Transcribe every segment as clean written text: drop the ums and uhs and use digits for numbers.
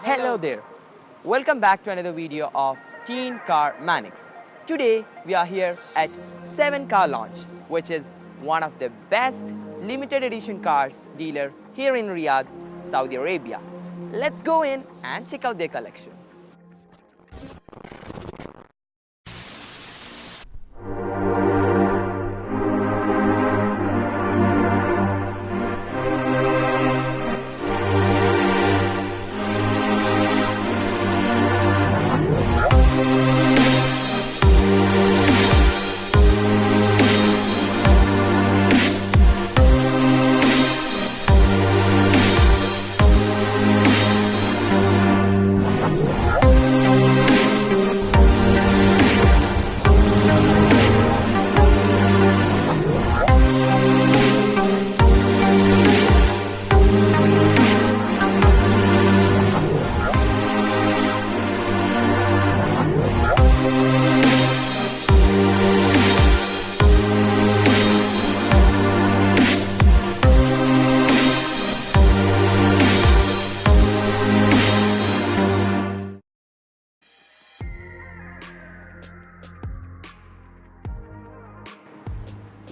Hello there. Welcome back to another video of Teen Car Manics. Today we are here at 7 Car Launch, which is one of the best limited edition cars dealer here in Riyadh, Saudi Arabia. Let's go in and check out their collection.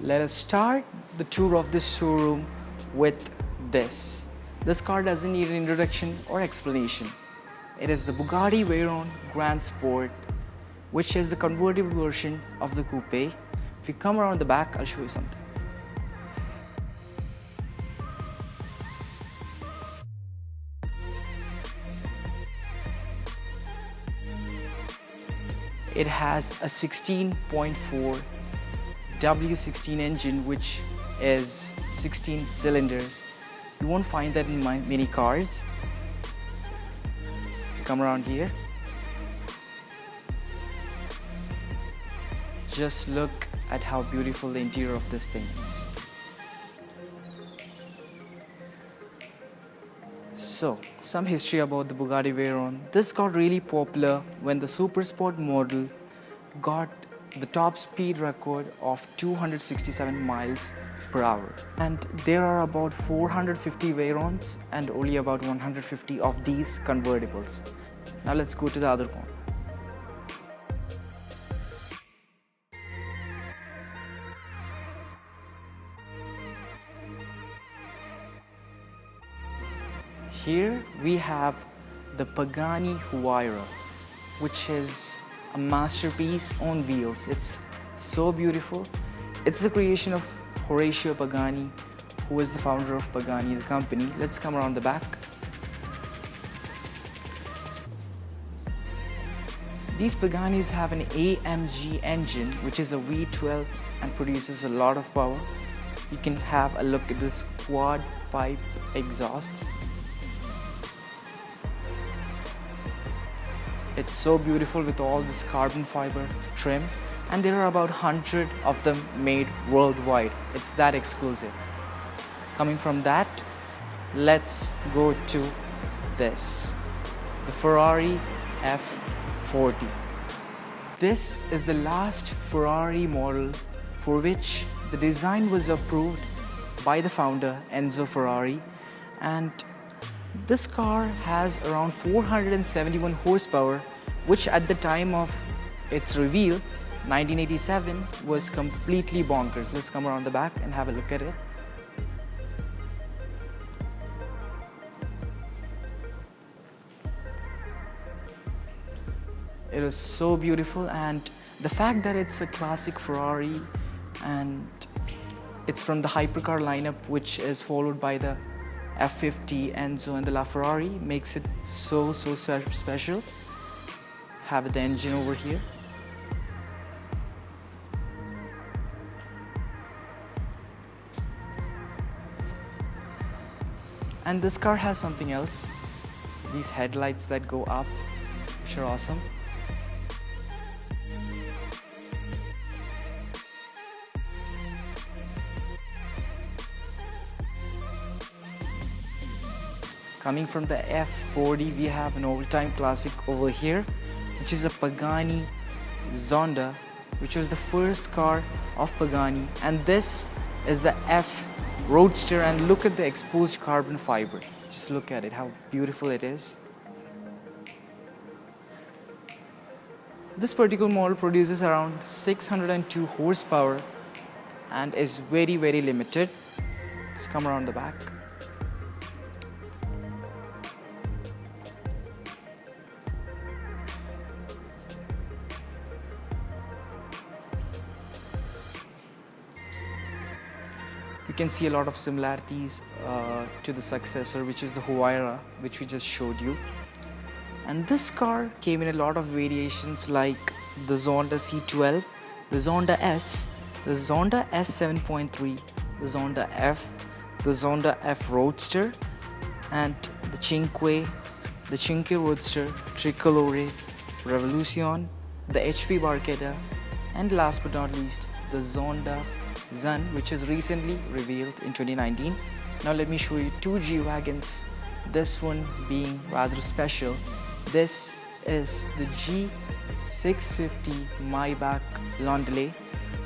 Let us start the tour of this showroom with this. This car doesn't need an introduction or explanation. It is the Bugatti Veyron Grand Sport, which is the convertible version of the coupe. If you come around the back, I'll show you something. It has a 16.4 W16 engine, which is 16 cylinders. You won't find that in many cars. If you come around here, just look at how beautiful the interior of this thing is. So, some history about the Bugatti Veyron. This got really popular when the Super Sport model got the top speed record of 267 miles per hour. And there are about 450 Veyrons and only about 150 of these convertibles. Now let's go to the other corner. Here we have the Pagani Huayra, which is a masterpiece on wheels. It's so beautiful. It's the creation of Horacio Pagani, who is the founder of Pagani, the company. Let's come around the back. These Paganis have an AMG engine, which is a V12 and produces a lot of power. You can have a look at this quad pipe exhausts. It's so beautiful with all this carbon fiber trim, and there are about 100 of them made worldwide. It's that exclusive. Coming from that, let's go to this, the Ferrari F40. This is the last Ferrari model for which the design was approved by the founder Enzo Ferrari, and this car has around 471 horsepower, which at the time of its reveal, 1987, was completely bonkers. Let's come around the back and have a look at it. It is so beautiful, and the fact that it's a classic Ferrari and it's from the HYPERCAR lineup, which is followed by the F40, Enzo, and the LaFerrari, makes it so special. Have the engine over here. And this car has something else. These headlights that go up, which are awesome. Coming from the F40, we have an all-time classic over here, which is a Pagani Zonda, which was the first car of Pagani. And this is the F Roadster, and look at the exposed carbon fiber. Just look at it, how beautiful it is. This particular model produces around 602 horsepower and is very limited. Let's come around the back. You can see a lot of similarities to the successor, which is the Huayra, which we just showed you. And this car came in a lot of variations like the Zonda C12, the Zonda S, the Zonda S 7.3, the Zonda F, the Zonda F Roadster, and the Cinque Roadster, Tricolore, Revolution, the HP Barchetta, and last but not least, the Zonda Zun, which is recently revealed in 2019. Now let me show you two G-Wagons, this one being rather special. This is the G650 Maybach Landaulet.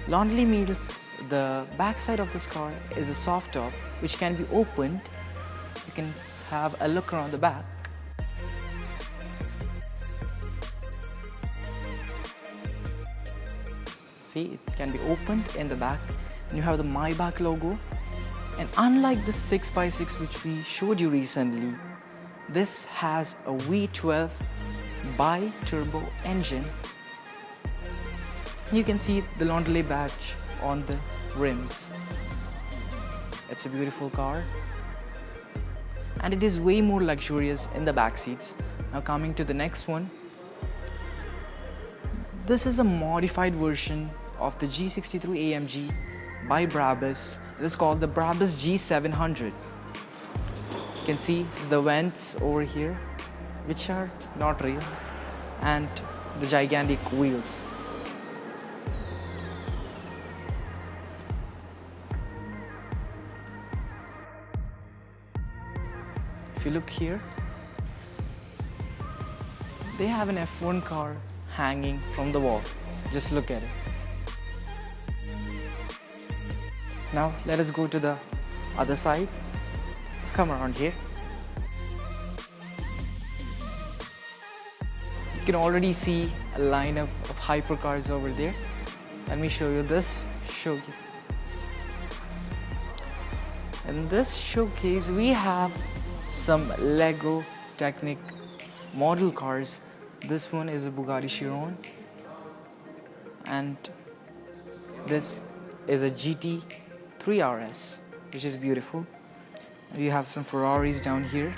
Landaulet means the backside of this car is a soft top which can be opened. You can have a look around the back. See, it can be opened in the back and you have the Maybach logo. And unlike the 6x6 which we showed you recently, this has a V12 bi-turbo engine. You can see the Landaulet badge on the rims. It's a beautiful car and it is way more luxurious in the back seats. Now coming to the next one. This is a modified version of the G63 AMG by Brabus. It is called the Brabus G700. You can see the vents over here, which are not real, and the gigantic wheels. If you look here, they have an F1 car hanging from the wall. Just look at it. Now let us go to the other side. Come around here. You can already see a lineup of hypercars over there. Let me show you this showcase. In this showcase, we have some Lego Technic model cars. This one is a Bugatti Chiron, and this is a GT3 RS, which is beautiful. You have some Ferraris down here.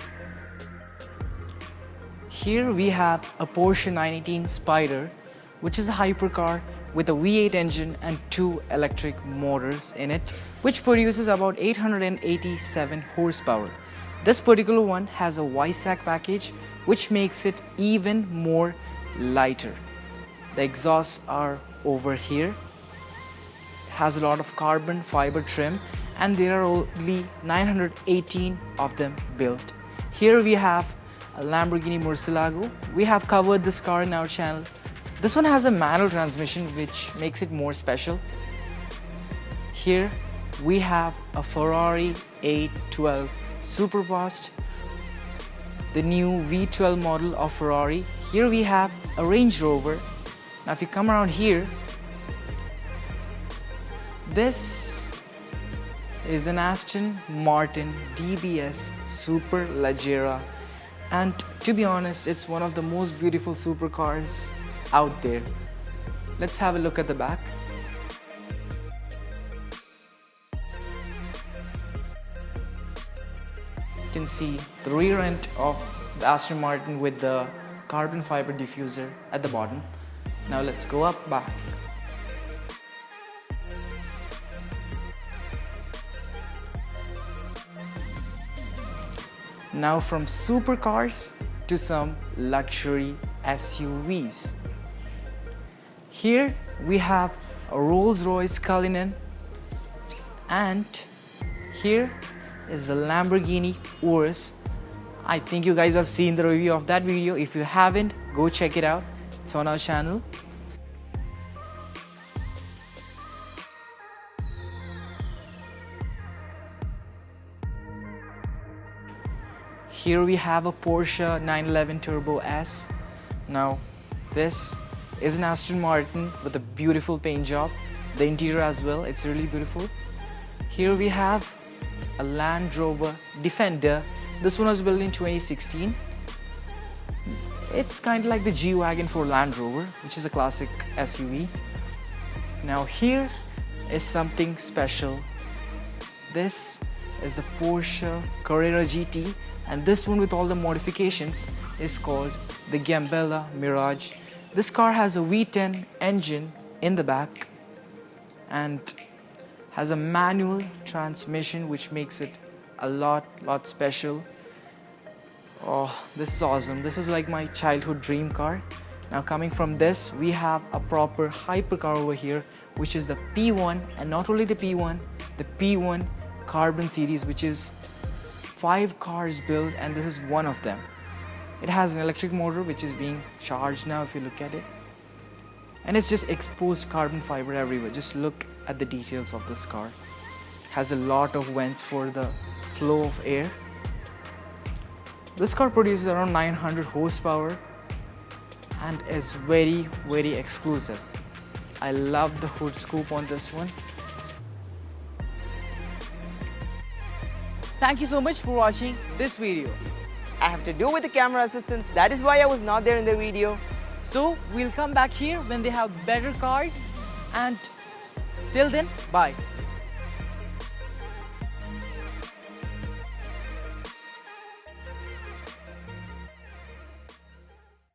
Here we have a Porsche 918 Spyder, which is a hypercar with a V8 engine and 2 electric motors in it, which produces about 887 horsepower. This particular one has a YSAC package, which makes it even more lighter. The exhausts are over here. It has a lot of carbon fiber trim, and there are only 918 of them built. Here we have a Lamborghini Murcielago. We have covered this car in our channel. This one has a manual transmission, which makes it more special. Here we have a Ferrari 812 Superfast, the new V12 model of Ferrari. Here we have a Range Rover. Now if you come around here, this is an Aston Martin DBS Super Leggera, and to be honest, it's one of the most beautiful supercars out there. Let's have a look at the back. You can see the rear end of the Aston Martin with the carbon fiber diffuser at the bottom. Now let's go up back. Now from supercars to some luxury SUVs. Here we have a Rolls-Royce Cullinan, and here is the Lamborghini Urus. I think you guys have seen the review of that video. If you haven't, go check it out. It's on our channel. Here we have a Porsche 911 Turbo S. Now this is an Aston Martin with a beautiful paint job. The interior as well, it's really beautiful. Here we have a Land Rover Defender. This one was built in 2016. It's kind of like the G-Wagon for Land Rover, which is a classic SUV. Now here is something special. This is the Porsche Carrera GT, and this one with all the modifications is called the Gambella Mirage. This car has a V10 engine in the back and has a manual transmission, which makes it a lot special. Oh, this is awesome. This is like my childhood dream car. Now coming from this, we have a proper hypercar over here, which is the P1, and not only the P1, the P1 Carbon Series, which is 5 cars built, and this is one of them. It has an electric motor which is being charged now if you look at it. And it's just exposed carbon fiber everywhere. Just look at the details of this car. Has a lot of vents for the flow of air. This car produces around 900 horsepower and is very exclusive. I love the hood scoop on this one. Thank you so much for watching this video. I have to do with the camera assistance, that is why I was not there in the video. So we'll come back here when they have better cars, and till then, bye.